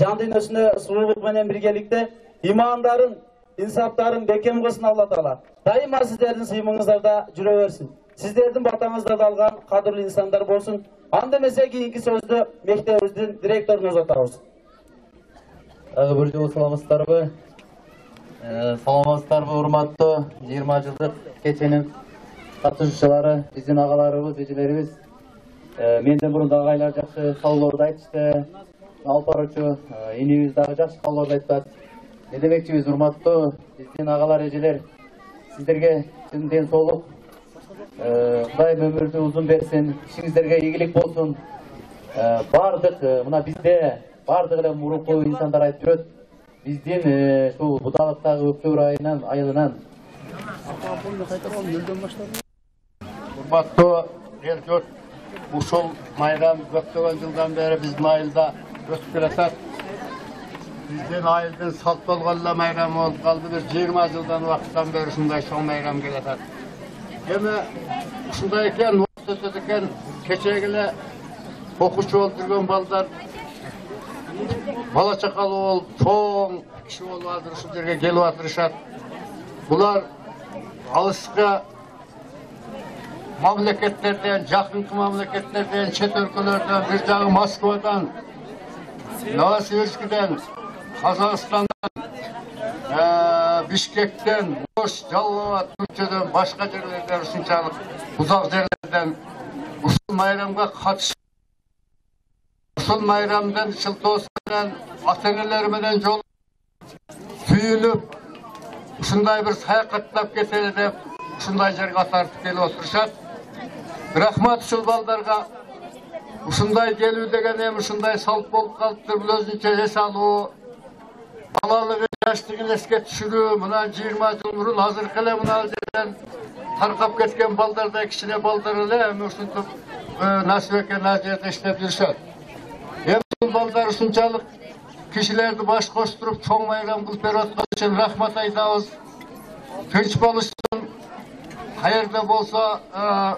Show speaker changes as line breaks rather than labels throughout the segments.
жан дүйнөсүнө сулуулук менен биргеликте имандарын, инсаптарын бекем кылсын Алла Таала. Дайыма сиздердин сыймыңыздарда жүрө берсин. Сиздердин батаңыздарды алган кадырлуу инсандар болсун. Анда эмесе кийинки сөздү мектебибиздин директоруна uzatабыз.
Дагы бир жолу саламатсыздарбы? Саламатсыздарбы, урматтуу 20 жылдык кеченин катышуучулары, биздин агаларыбыз, эжелерибиз. Менден мурун дагы агайлар жакшы каалоолорду айтышты. Алып баруучу инибиз дагы жакшы каалоолорду айтат. Не демекчибиз, урматтуу биздин агалар, эжелер, сиздерге чын ден соолук, Кудай өмүрдү узун берсин, ишиңиздерге ийгилик болсун. Бардык мына бизде бардык эле мурунку инсандар айтып жүрөт. Биздин ушул Будалыктагы Өктөбүр айылынан
урматтуу эл журт, ушул майрам көптөгөн жылдан бери биздин айылда өтүп келатат. Биздин айылдын салт болгон эле майрамы болуп калды. Бир 20 жылдан убакыттан бери ушундай чоң майрам келатат. Эми ушундай экен, өтөт экен, кечеги эле окуучу болуп жүргөн балдар бала чакалуу болуп, чоң киши болуп азыр ушул жерге келип атышат. Булар алыска мамлекеттерден, жакынкы мамлекеттерден, чет өлкөлөрдөн, бир жагы Москвадан, Новосибирскиден, Казакстандан, Бишкектен, Ош, Жалалабад, Түркчөдөн, башка жерлерден, ушунчалык узак жерлерден ушул майрамга катышып, ушул майрамдан шылтоосунан ата-энелери менен жолугуп, сүйүнүп, ушундай бир саякаттап кетели деп, ушундай жерге тартып келип отурушат. Рахмат ушул балдарга. Ушундай келүү деген эми ушундай салт болуп калыптыр. Бул өзүнчө эс алуу, балалыгы, жаштыгын эске түшүрүү. Мына 20 жыл мурун азыркы эле мына жерден таркап кеткен балдардай кичине балдар эле эми ушинтип насип экен ал жерде иштеп жүрүшөт. Эми ушул балдар ушунчалык кишилерди баш коштуруп чоң майрам кылып берип аткан үчүн рахмат айтабыз. Тынч болушун, каерде болсо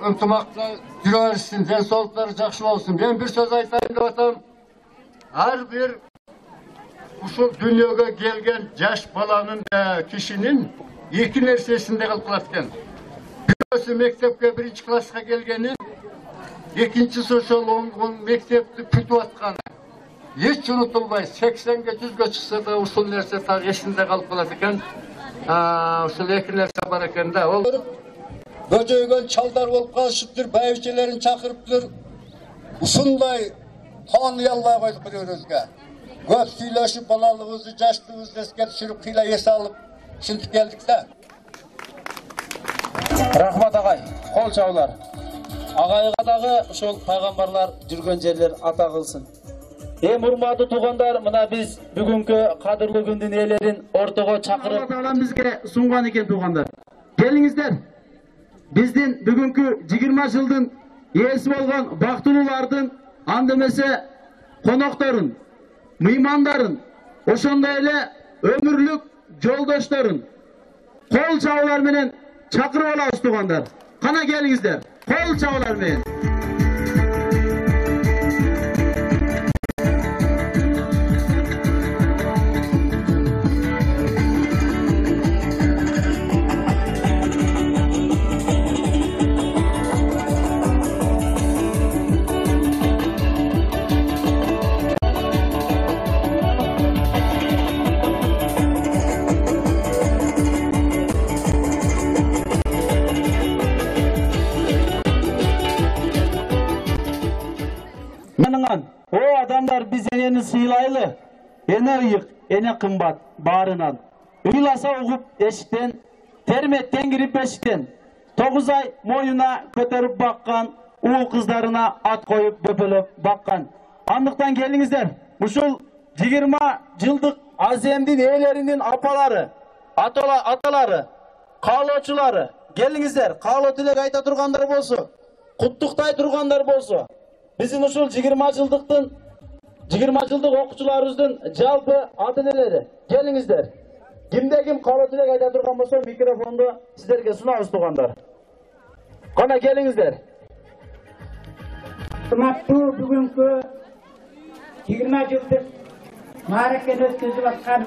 ынтымакта жүрө берсин, ден соолуктары жакшы болсун. Мен бир сөз айтайын деп атам. Ар бир ушул дүйнөгө келген жаш баланын кишинин эки нерсесинде калып калат экен. Бирөөсү мектепке 1-класска келгени, экинчиси ошол мектепти бүтүп атканы. Эч унутулбай 80-ге 100-гө чыкса да ушул нерсе так эсинде калып калат экен. Ушул эки нерсе бар экен да. Ол бөжөйгөн чалдар болуп калышыптыр, байбичелерин чакырыптыр. Ушундай тааный албай койдук бирөөбүзгө. Көп сүйлөшүп, балалыгыбызды, жаштыгыбызды эске түшүрүп, кыйла эс алып, ушинтип келдик да.
Рахмат агай, кол чабуулар. Агайга дагы ушул пайгамбарлар жүргөн жерлер ата кылсын. Урматтуу туугандар, мына биз бүгүнкү кадырлуу күндүн ээлерин ортого чакырып, Алла Таала бизге сунган экен туугандар. Келиңиздер. Биздин бүгүнкү 20 жылдын ээси болгон бактылуулардын, анда эмесе конокторун, мыймандарын, ошондой эле өмүрлүк жолдошторун кол чабуулар менен чакырып алабыз туугандар. Кана келиңиздер. Кол чабуулар менен. О адамдар, биз энени сыйлайлы. Эне ыйык, эне кымбат баарынан. Ыйласа угуп эшиктен, терметтен кирип бешиктен. 9 ай моюна көтөрүп баккан, уу кыздарына ат коюп бөпөлөп баккан. Андыктан келиңиздер, ушул 20 жылдык аземдин ээлеринин апалары, аталары, каалоочулары, келиңиздер, каалоо тилек айта тургандар болсо, куттуктай тургандар болсо, биздин ушул 20 жылдык окуучуларыбыздын жалпы ата-энелери, келиңиздер. Кимде ким каалоо тилек айта турган болсо, микрофонду сиздерге сунабыз туугандар. Кана келиңиздер.
Урматтуу бүгүнкү 20 жылдык ma'rakani o'tkazib atgan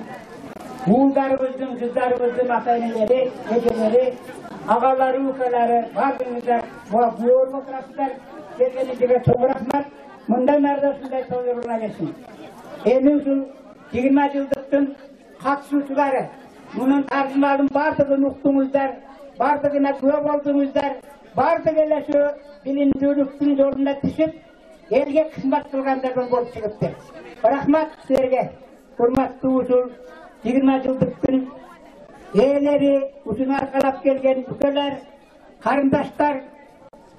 uğullarımızın, kızlarımızın, ata-eneleri, egeleri, ağaları, ukaları, bardığınızda bu fotoğraflar gelgenizde çok rahmat. Bundan merdosunda soyuruna geçsin. Emin şu 20 yıllıktın katsuçuları, bunun tartışmaların bardığını uqtuңuzдар, bardığına köp oldуңuzдар, bardığıyla şu bilimdүүлүктүн жолунда түшүп, elge kısmet kılganlardan bolup çıkıptır. Rahmat sizlerge, hurmatlı usul, 20 yıllıktın eğleri, uzun arkalap gelgen ükeler, karındaşlar,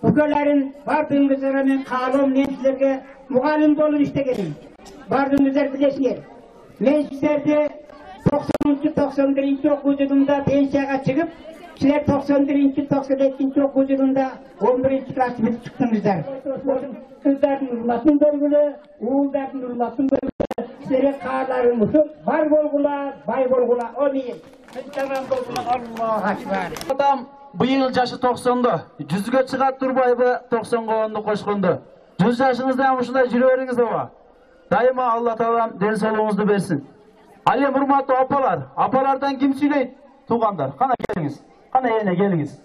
ükelerin bardığınızlara men kalım, men sizlerge muğalim bolun istegenim. Bardığınızlar bilesiniz. Men sizlerde 90-91 okul yılında pensiyaga çıkıp, sizler 91-92 okul yılında 11. klass bitip çıktınızlar. Kızların hurmatın bölgülü, uğulların hurmatın bölgülü, sizlere kağlarımızı var bolgula, bay bolgula, o değil. Allahu Ekber.
Adam bıyıl jaşı 90'da, 100'gө çıgat Turbay'ı 90'ga onu koşkundu. 100 yaşınızdan uşunday jüre beriңiz baba. Daima Allah Taalam den soluğunuzu versin. Alem hurmatlı apalar, apalardan kim söyleydi? Tuğanlar, kana geliniz, kana yerine geliniz.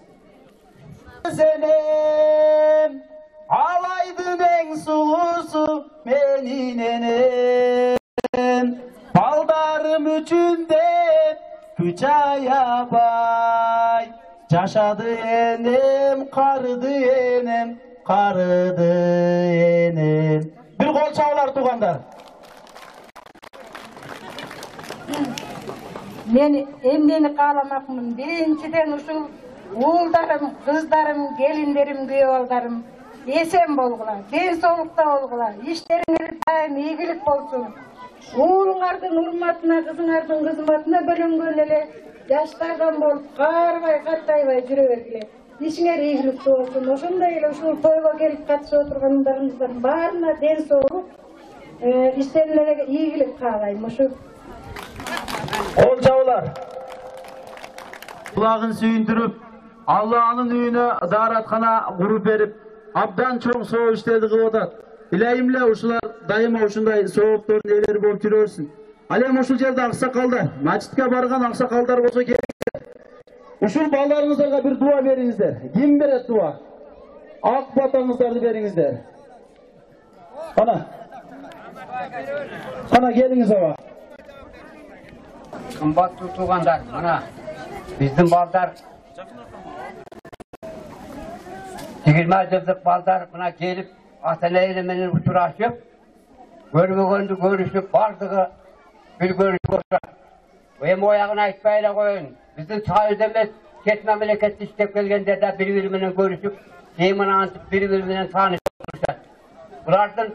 Senem, alaydın en sulusu menin enem. Baldarım üçün de güç ayabay. Yaşadı enem, karıdı enem, karıdı enem. Bir kol çağlar tuğanlar.
Men emneni kalamakmın. Birinciden uşul uğuldarım, kızlarım, gelinlerim, kuyuvaldarım esen bolgula, den soğukta bolgula, işleriңер daim ийгилик bolsun. Uğulуңардын urmatına, kızıңардын kızmatına bölüngөн ele жаштардан болуп, карбай, картайбай жүрө бергиле. İşiңер ийгиликтүү болсун. Ошондой эле ушул тойго келип катышып отургандарыңыздын баарына ден соолук, işleriңерге ийгилик каалайм. Ошо
Kol çağlar. Kulağın suyundurup, Allah'ın üyüne daaratkana kurup verip, abdan çok soğuk işlerdi kılıvat. İleyimle uşular daima uşunday soğuktorun eyleri bolup жүрөrsүн. Alem uşul jerde aksakaldar, maçitke bargan aksakaldar bolsa kelingizler. Uşul ballarыңыздарга bir dua beriңиздер. Kim beret dua? Ak batаңыздарды beriңиздер. Kana geliniz ava.
Kımbatlı tuğanlar, bana bizim balдар 20 yıllık balдар buna gelip ata-eneyle menen uçuraşıp, görmegöndü görüşüp, bardığı bir görüş olsa. Hem oyağını aytpayla koyun. Bizim çayız emes, ket memleketli işlep gelgenlerde bir-biriminen görüşüp, yemin antıp bir-biriminen tanışıp olursa. Bulardan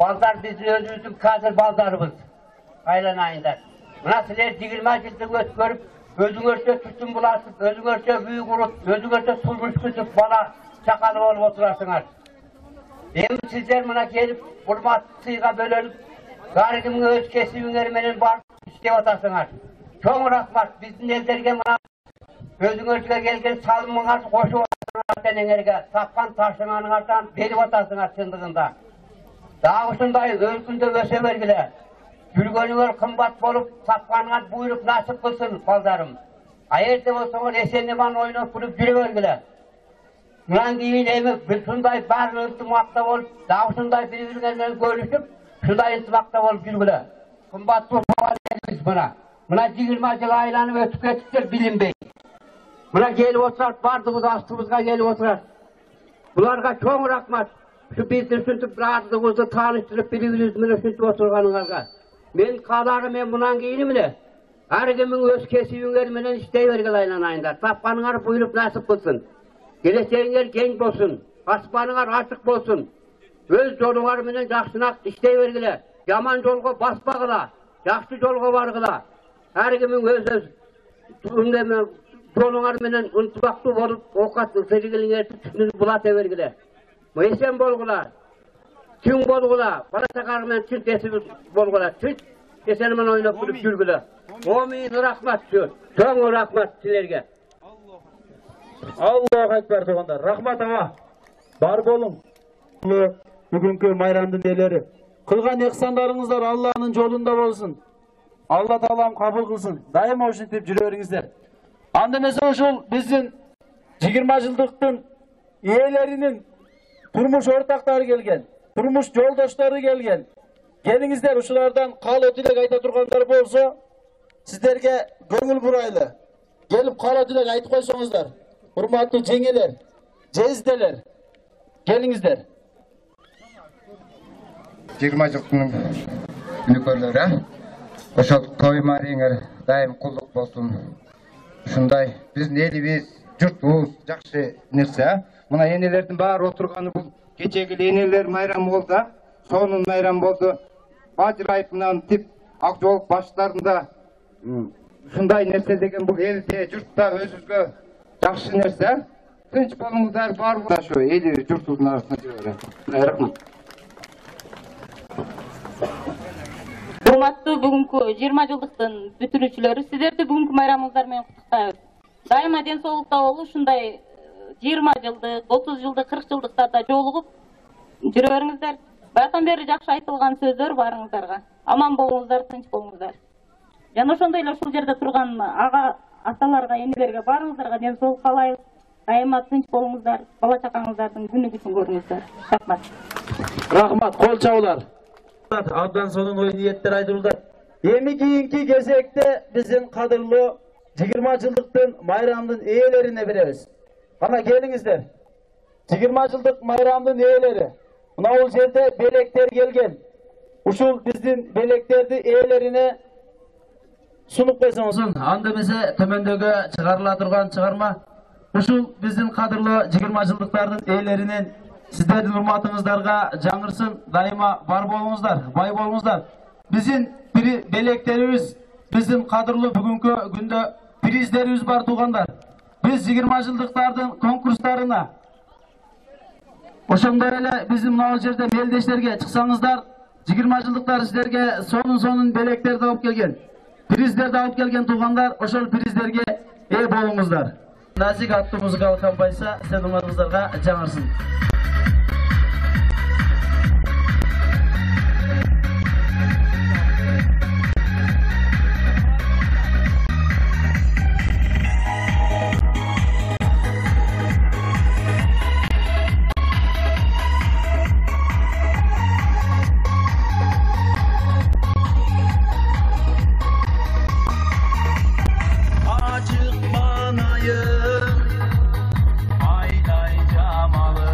balдар bizim özümüzün kazır baldarımız. Aylanayınlar. Buna sizler 20 yıllık ötkörüp, özüңөрчө tütün bulasıp, özüңörчө büyük urup, özüңörчө sulmuş kızıp, bana çakalı olup oturasınlar. Hem sizler buna gelip, hurmat sıyga bölünüp, garibin öz kesiğiңер menen barıp işlep otasınlar. Çoğun rahmat, bizim ellerge buna özüңörчө gelgen salımыңar koşup otasınlar teneňerge, tapkan taşıňaňardan berip otasınlar çındığında. Daha uşunday ölkünde öse bergile. Yürgönüңөр kımbat bolup, tapkanıňar buyurup nasip kılsın baldarım. Ayerde bolsaňar esenliman oýnap kurup jüre bergile. Munan keyin emi şunday bar ынтымакта bolup, daha uşunday bir-biriňer bilen görüşüp, şunday ынтымакта bolup jürgüle. Kımbat bolsaňar bana. Muna 20 yıl aylanyp ötüp ketipdir bilinbey. Muna gelip oturar, bardığımız astımızga gelip oturar. Bularga çoğun rahmat. Şu bizni süntüp rahatlıqızı tanıştırıp bir-birimiz bilen süntüp oturganıňarga. Men kadarı men bunan keyin bile. Her kimin öz kesiğiňer menen işley bergil aylanayınlar. Tapkanıňar buyurup nasip kılsın. Geleceğiňer geň bolsun. Asmanıňar açık bolsun. Öz joluňar menen jakşynak işley bergile. Yaman jolga basmagıla. Jakşı jolga bargıla. Her kimin öz joluňar menen ынтымактуу bolup, okat ysyrgiliňerdi tütününi bulata bergile. Esen bolgula. Tüm bolgula, bala sakarmen tüt esimiz bolgula, tüt esenmen oynap durup jürgüle. Omin rahmat şu, çoğun rahmat sizlerge.
Allahu Ekber tuğanlar, rahmat ama. Bar bolun. Bugünkü mayramdın eleri. Kılgan ihsanlarыңыздар Allah'ın yolunda olsun. Allah Taalam kabul kılsın. Daima uşintip жүрөриңиздер. Anda mesela uşul bizim 20 жылдыктын иелерinin turmuş ortakları gelgen, turmuş yoldaşları gelgen. Geliңиздер uşulardan kal ötülek ayta turganlar bolsa, sizlerge көңүл buraylı. Gelip kal ötülek aytıp koysoңуздар. Hurmatlı cengeler, jezdeler. Geliңиздер.
20 жылдың нөкерлері ошол той мариңер дайым кулдук болсун. Ушундай биздин элибиз, журтубуз жакшы нерсе. Мына энелердин баары отурганы бул кечеги энелер майрамы болду, сонун майрам болду. Бажыр айпынан тип ак жолук баштарында ушундай нерсе деген бул элде, журтта өзүбүзгө жакшы нерсе. Тынч болуңуздар, бар ушу эли журтубуздун арасында жүрөбүз. Рахмат.
Урматтуу бүгүнкү 20 жылдыктын бүтүрүүчүлөрү, сиздерди бүгүнкү майрамыңыздар менен куттуктайбыз. Дайыма ден соолукта болуп, ушундай 20 жылдык, 30 жылдык, 40 жылдыктарда жолугуп жүрөбүңүздөр. Баягыдан бери жакшы айтылган сөздөр барыңыздарга. Аман болуңуздар, тынч болуңуздар. Жана ошондой эле ушул жерде турган ага, аталарга, энелерге барыңыздарга ден соолук каалайбыз. Дайыма тынч болуңуздар, бала чакаңыздардын күнүгүсүн көрүңүздөр. Рахмат.
Рахмат, кол чабуулар. Абдан сонун ой ниеттер айтылды. Эми кийинки кезекте биздин кадырлуу 20 жылдыктын майрамдын ээлерине беребиз. Кана келиңиздер. 20 жылдык майрамдын ээлери. Мына бул жерде белектер келген. Ушул биздин белектерди ээлерине сунуп койсоңуз. Анда эмесе төмөндөгө чыгарыла турган чыгарма. Ушул биздин кадырлуу 20 жылдыктардын ээлеринен sizlerдің урматыңыздарга жаңырсын, дайыма бар болуңуздар, бай болуңуздар. Биздин белектерибиз, биздин кадырлуу бүгүнкү күндө приздерибиз бар туугандар. Биз 20 жылдыктардын конкурстарына ошондой эле биздин мына жерде мелдештерге чыксаңыздар, 20 жылдыктар сиздерге сонун белектерди алып келген, приздерди алып келген туугандар, ошол приздерге ээ болуңуздар. Назик аттуу музыкалык композиция сиздердин урматыңыздарга жаңырсын. Ayday camalı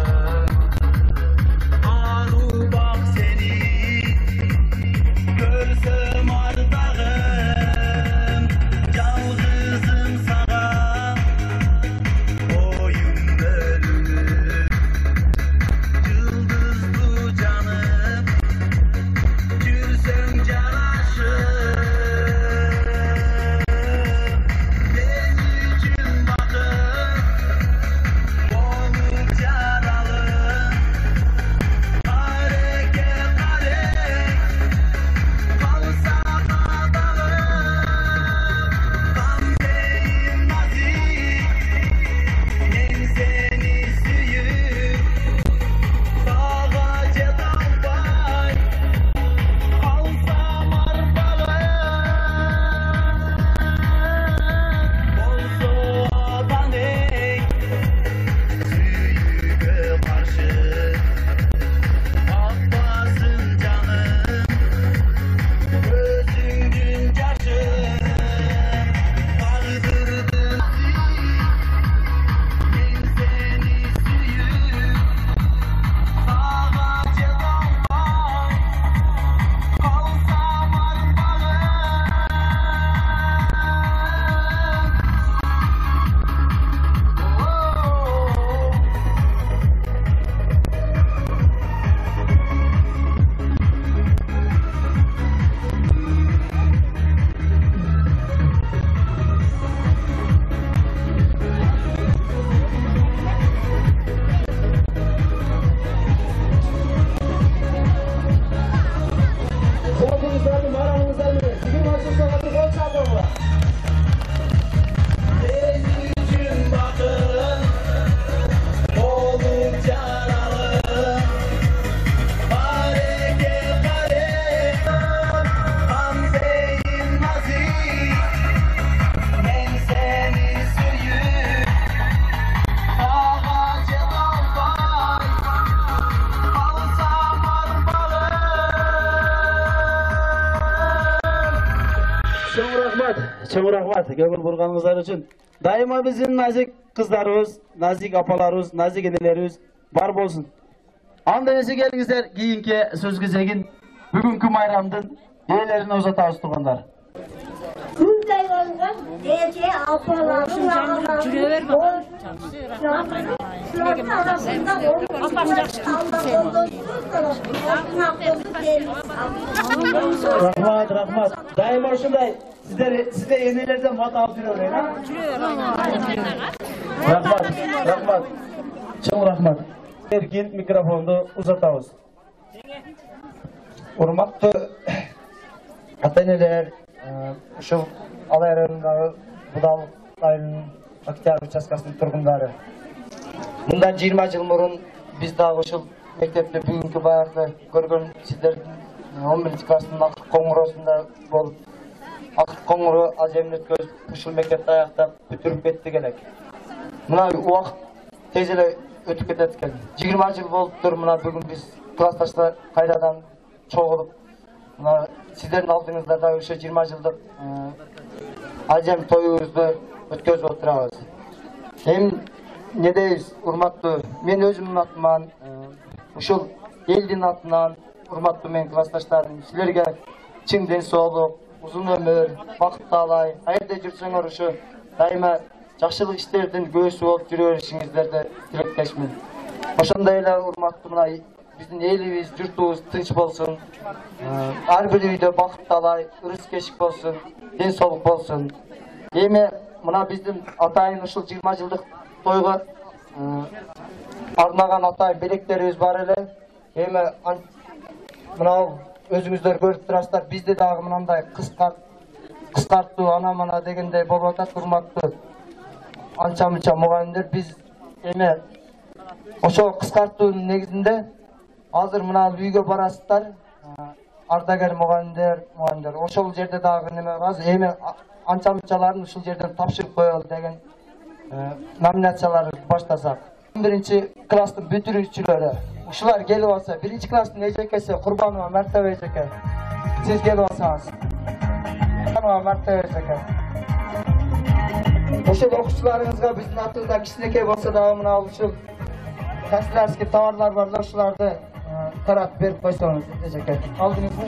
чоң рахмат көңүл бурганыңыздар үчүн. Дайыма биздин назик кыздарыбыз, назик апаларыбыз, назик энелерибиз бар болсун. Анда эсе келиңиздер, кийинки сөз кезегин бүгүнкү майрамдын ээлерине узатабыз тургандар.
Күндай болгон эже апаларым
Рахмат. Дайыма ушундай сизде энелерден мат алып жүрөбүр, Рахмат. Чоң рахмат. Эркин микрофонду узатабыз.
Урматтуу ата-энелер, ушул Алай районундагы Будал айылынын Октябрь участкасынын тургундары. Мындан 20 жыл мурун биз дагы ушул мектепте бүгүнкү баягы көргөн сиздердин 11 класстын акыркы коңгуроосунда болуп, акыркы коңгуроо аземин өткөзүп, ушул мектепти аяктап бүтүрүп кеттик элек. Мына убакыт тез эле өтүп кетет экен. 20 жыл болуптур, мына бүгүн биз классташтар кайрадан чогулуп, мына сиздердин алдыңыздарда ошо 20 жылдык азем тоюбузду өткөзүп отурабыз. Эми не дейбиз, урматтуу, мен өзүмдүн атыман, ушул элдин атынан, урматтуу менин классташтарым, силерге чың ден соолук, узун өмүр, бакыт таалай, каерде жүрсөңөр ушу дайыма жакшылык иштердин көөсү болуп жүрө беришиңиздерди тилектешмин. Ошондой эле урматтуу мына биздин элибиз, журтубуз тынч болсун. Ар бир үйдө бакыт таалай, ырыс-кешик болсун, ден соолук болсун. Эми мына биздин атайын ушул 20 жылдык тойго арнаган атайын белектерибиз бар эле. Эми мына өзүңүздөр көрүп турасыздар, бизде дагы мындай кыскартуу ана-мана дегендей болуп атат, урматтуу анча-мынча мугалимдер. Биз эми ошо кыскартуунун негизинде азыр мына үйгө барасыздар, ардагер мугалимдер, ошол жерде дагы неме бар. Эми анча-мынчаларын ушул жерден тапшырып коелу деген номинацияларды баштасак. 11 класстын бүтүрүүчүлөрү, ушулар келип алса, 1 класстын эжекеси Курбанова Мартева эжеке, сиз келип алсаңыз. Курбанова Мартева эжеке. Ошол окуучуларыңызга биздин атыбызда кичинекей болсо дагы мына ушул канцелярский товарлар бар да, ушуларды таратып берип койсоңуз эжеке. Алдыңызбы?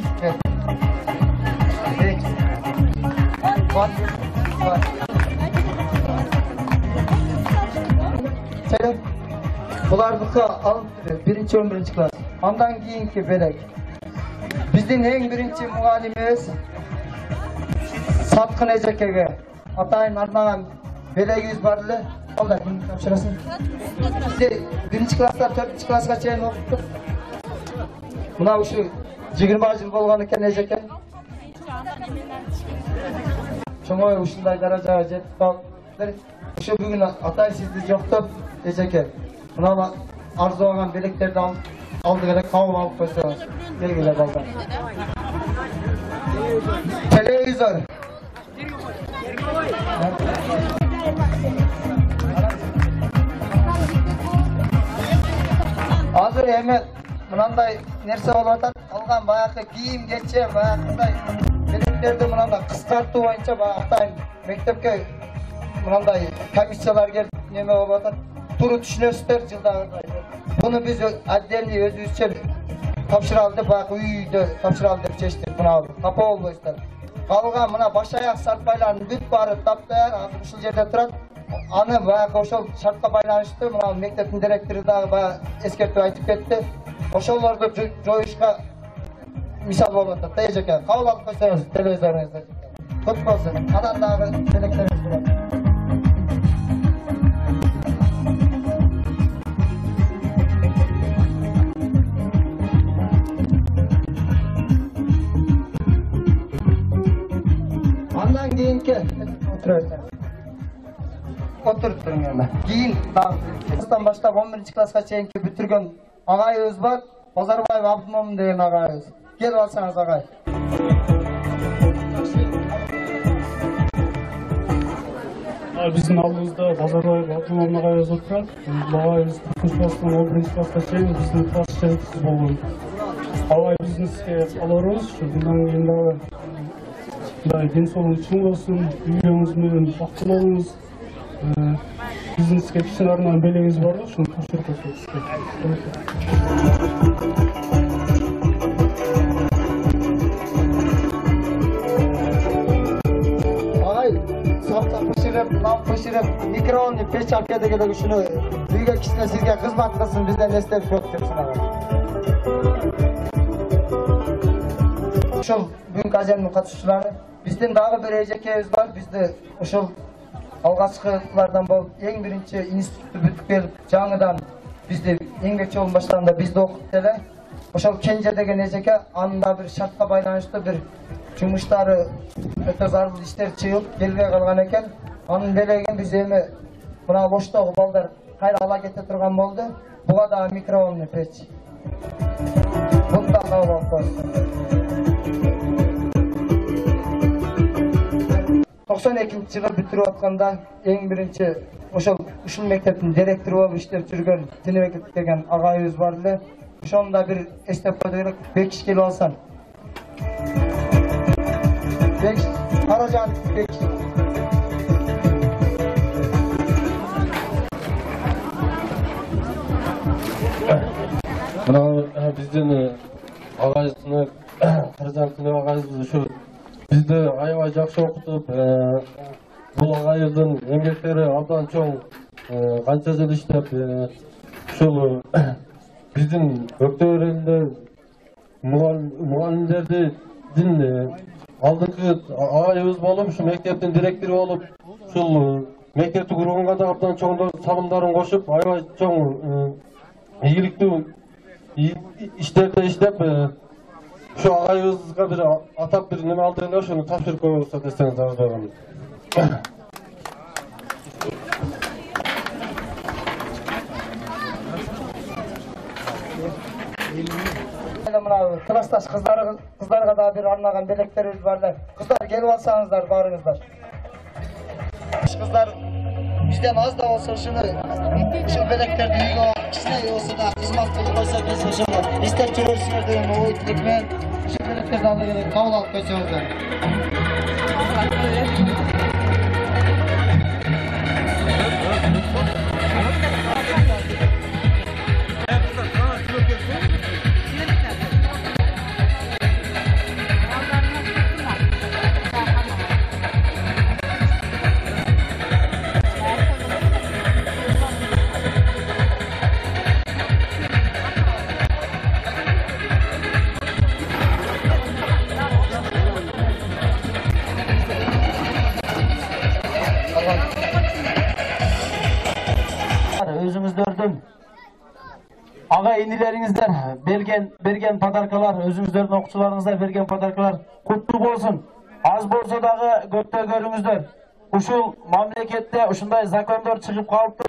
Булардыкы алып 1-11 класс. Андан кийинки белек. Биздин эң биринчи мугалимибиз Саткын эжекеге атайын арнаган белегибиз бар эле. Алда ким тапшырасың? Бизде 1 класстан 4 класска чейин окуттук. Мына ушу 20 жыл болгон экен эжеке. Чоңой ушундай даражага жетип калыптыр. Ушу бүгүн атай сизди жоктоп эжеке. Мына арзуаган белектерди алдык эле кабыл алып койсоңуз. Белгиле балдар. Телевизор. Азыр эми мынандай нерсе болуп атат. Алган баягы кийим кече, баягындай белектерди мынандай кыскартуу боюнча баягы атайын мектепке мынандай комиссиялар келип неме болуп атат. Туру түшүнөсүздөр жылдагы. Буну биз отдельный өзүбүзчө тапшыралы деп баягы үйдө тапшыралы деп чечтик. Мына капа болбойсуздар. Калган мына баш аяк сартпайлардын бүт баары таптаяр азыр ушул жерде турат. Аны баягы ошол шартка байланыштуу мына мектептин директору дагы баягы эскертип айтып кетти. Ошолорду жоюшка мисал болуп атат. Эжеке, кабыл алып койсоңуз телевизоруңузду. Көп болсун. Анан дагы белектериңиз бар. Андан кийинки отуруп туруң эми. Кийин класстан баштап 11 класска чейинки бүтүргөн агайыбыз бар. Базарбаев Абдымомун деген агайыбыз. Келип алсаңыз агай.
Биздин алдыбызда Базарбаев Абдымомун агайыбыз отурат. Агайыбыз 4 класстан 11 класска чейин биздин класс жетекчиси болгон. Алай бизнеске алабыз, мындан кийин дагы Мындай ден соолугуңуз чың болсун, үйлөрүңүз менен бактылуу болуңуз. Биздин сизге кичине арнаган белегибиз бар го, ушуну тапшырып коесуз сизге.
Soxta pishirib, non pishirib, mikrofonli pech olib keldilar, shuni uyga kishina sizga xizmat qilsin, bizdan esdalik yo'q deb sanagan. Uşul bugungi azemning qatnashchilari, bizden dagı bir ejekemiz var. Bizde uşul alğaçkılardan bolup, eng birinchi institutni bitip kelip, жаңыдан bizde engek yolun başlarında bizde okup dele. Uşul Kenje degen ejeke, anında bir şartqa baylanışlı bir жұмыштары өте зарыл иштер чыгып келбей калган экен. Анын белегин биз эми мына Оштогу балдар кайра ала кете турган болду. Буга да микрофонный печ. Бунда кабыл алып коесуз. 92-жылы бүтүрүп атканда эң биринчи ушул мектептин директору болуп иштеп жүргөн Тинебек деген агайыбыз бар эле. Ошону да бир эстеп койду керек. Бекиш келип алсан. Karacan Bek.
Bizden ağaçını Karacan Tünep ağaçımız şu bizde aybay жақсы okutup bu ağaçın emekleri abdan çoğun kança jıl işlep şul bizden öktöründe muallimlerdi din алдыңкы агайыбыз болуп, ушу мектептин директору болуп, ушул мектепти курганга да абдан чоң салымдарын кошуп, аябай чоң ийгиликтүү иштерди иштеп, ушу агайыбызга бир атап бир неме алды эле, ошону тапшырып коебуз десеңиз арзуйган.
Классташ кыздарга да бир арнаган белектерибиз барлар. Кыздар келип алсаңыздар барыңыздар. Кыздар бизден аз да болсо ушул белектерди үйгө кичине болсо да кызмат кылып койсо биз ошону иштеп жүрөсүңөр деген ой тилек менен ушул белектерди ала келип кабыл алып койсоңуздар. Özünüzlerden ağa inileringizler bergen padarkalar, özünüzlerden okçularınızlar bergen padarkalar kutlu bolsun. Az bolsa dağı gökte görüңүздөр. Ушул мамлекетте ушундай закондор чыгып калыптыр.